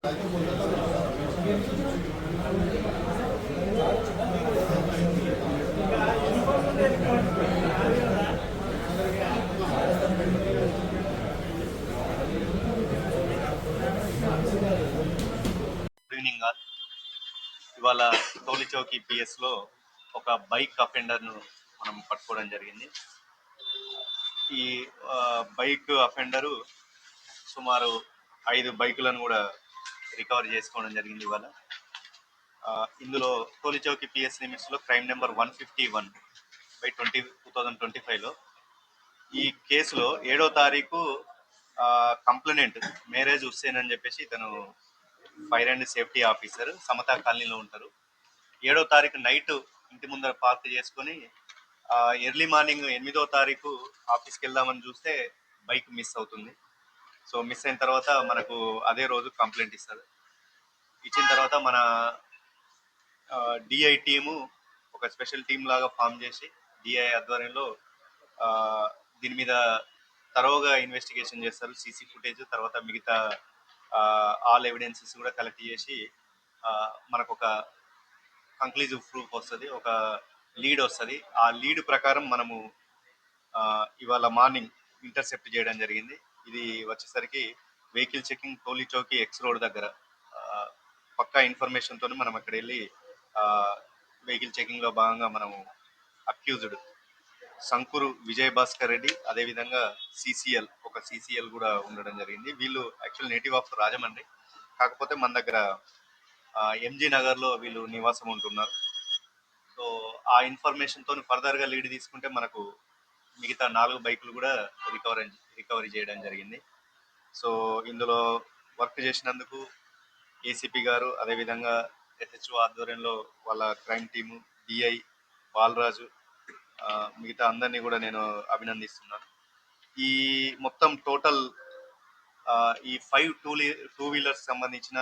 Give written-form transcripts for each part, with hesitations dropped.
Evening ఇవాళ టోలీ చౌకీ పిఎస్లో ఒక bike అఫెండర్ను మనం పట్టుకోవడం జరిగింది. ఈ బైక్ అఫెండరు సుమారు 5 బైకులను కూడా రికవర్ చేసుకోవడం జరిగింది ఇవాళ. ఇందులో టోలీ చౌకీ పిఎస్ లిమిట్స్లో క్రైమ్ నెంబర్ 151/2025లో ఈ కేసులో 7వ తారీఖు కంప్లైనెంట్ మేరేజ్ హుస్సేన్ అని చెప్పేసి ఇతను ఫైర్ అండ్ సేఫ్టీ ఆఫీసర్ సమతా కాలనీలో ఉంటారు. 7వ తారీఖు నైట్ ఇంటి ముందర పార్క్ చేసుకొని ఎర్లీ మార్నింగ్ 8వ తారీఖు ఆఫీస్కి వెళ్దామని చూస్తే బైక్ మిస్ అవుతుంది. సో మిస్ అయిన తర్వాత మనకు అదే రోజు కంప్లైంట్ ఇస్తారు. ఇచ్చిన తర్వాత మన డిఐ టీము ఒక స్పెషల్ టీం లాగా ఫామ్ చేసి డిఐ ఆధ్వర్యంలో దీని మీద తరోగా ఇన్వెస్టిగేషన్ చేస్తారు. సీసీ ఫుటేజ్ తర్వాత మిగతా ఆల్ ఎవిడెన్సెస్ కూడా కలెక్ట్ చేసి మనకు ఒక కంక్లూజివ్ ప్రూఫ్ వస్తుంది, ఒక లీడ్ వస్తుంది. ఆ లీడ్ ప్రకారం మనము ఇవాళ మార్నింగ్ ఇంటర్సెప్ట్ చేయడం జరిగింది. ఇది వచ్చేసరికి vehicle checking Tolichowki X road దగ్గర పక్కా ఇన్ఫర్మేషన్తో మనం అక్కడ వెళ్ళి వెహికల్ చెకింగ్లో భాగంగా మనము అక్యూజ్డ్ సంకూరు విజయ్ భాస్కర్ రెడ్డి, అదేవిధంగా ఒక సిసిఎల్ కూడా ఉండడం జరిగింది. వీళ్ళు యాక్చువల్ నేటివ్ ఆఫ్ రాజమండ్రి, కాకపోతే మన దగ్గర ఎంజీ నగర్లో వీళ్ళు నివాసం ఉంటున్నారు. సో ఆ ఇన్ఫర్మేషన్తో ఫర్దర్గా లీడ్ తీసుకుంటే మనకు మిగతా 4 బైకులు కూడా రికవరీ చేయడం జరిగింది. సో ఇందులో వర్క్ చేసినందుకు ఏసీపీ గారు, అదేవిధంగా ఎస్హెచ్ఓ ఆధ్వర్యంలో వాళ్ళ క్రైమ్ టీము, డిఐ బాలరాజు, మిగతా అందరినీ కూడా నేను అభినందిస్తున్నాను. ఈ మొత్తం టోటల్ ఈ 5 టూ వీలర్స్ సంబంధించిన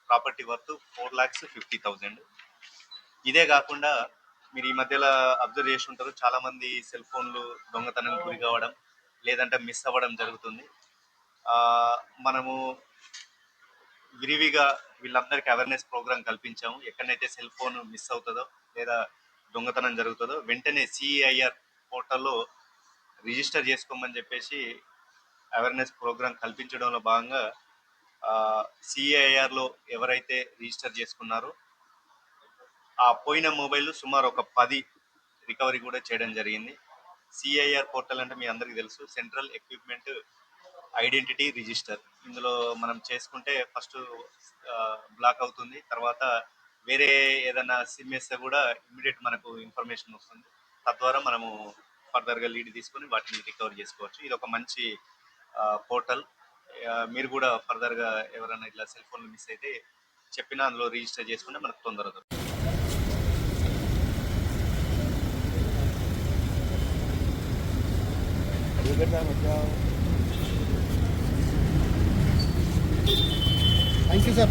ప్రాపర్టీ వర్త్ 4,50,000. ఇదే కాకుండా మీరు ఈ మధ్యలో అబ్జర్వ్ చేసి ఉంటారు, చాలా మంది సెల్ ఫోన్లు దొంగతనానికి గురి కావడం లేదంటే మిస్ అవ్వడం జరుగుతుంది. మనము విరివిగా వీళ్ళందరికీ అవేర్నెస్ ప్రోగ్రామ్ కల్పించాము. ఎక్కడైతే సెల్ ఫోన్ మిస్ అవుతుందో లేదా దొంగతనం జరుగుతుందో వెంటనే సిఐఆర్ పోర్టల్లో రిజిస్టర్ చేసుకోమని చెప్పేసి అవేర్నెస్ ప్రోగ్రామ్ కల్పించడంలో భాగంగా సిఐఆర్లో ఎవరైతే రిజిస్టర్ చేసుకున్నారో ఆ పోయిన మొబైల్ సుమారు ఒక 10 రికవరీ కూడా చేయడం జరిగింది. సిఐఆర్ పోర్టల్ అంటే మీ అందరికీ తెలుసు, సెంట్రల్ ఎక్విప్మెంట్ ఐడెంటిటీ రిజిస్టర్. ఇందులో మనం చేసుకుంటే ఫస్ట్ బ్లాక్ అవుతుంది, తర్వాత వేరే ఏదైనా సిమ్ వేస్తే కూడా ఇమ్మీడియట్ మనకు ఇన్ఫర్మేషన్ వస్తుంది. తద్వారా మనము ఫర్దర్గా లీడ్ తీసుకొని వాటిని రికవర్ చేసుకోవచ్చు. ఇది ఒక మంచి పోర్టల్. మీరు కూడా ఫర్దర్గా ఎవరైనా ఇట్లా సెల్ ఫోన్లు మిస్ అయితే చెప్పినా అందులో రిజిస్టర్ చేసుకుంటే మనకు తొందరగా. Thank you, sir.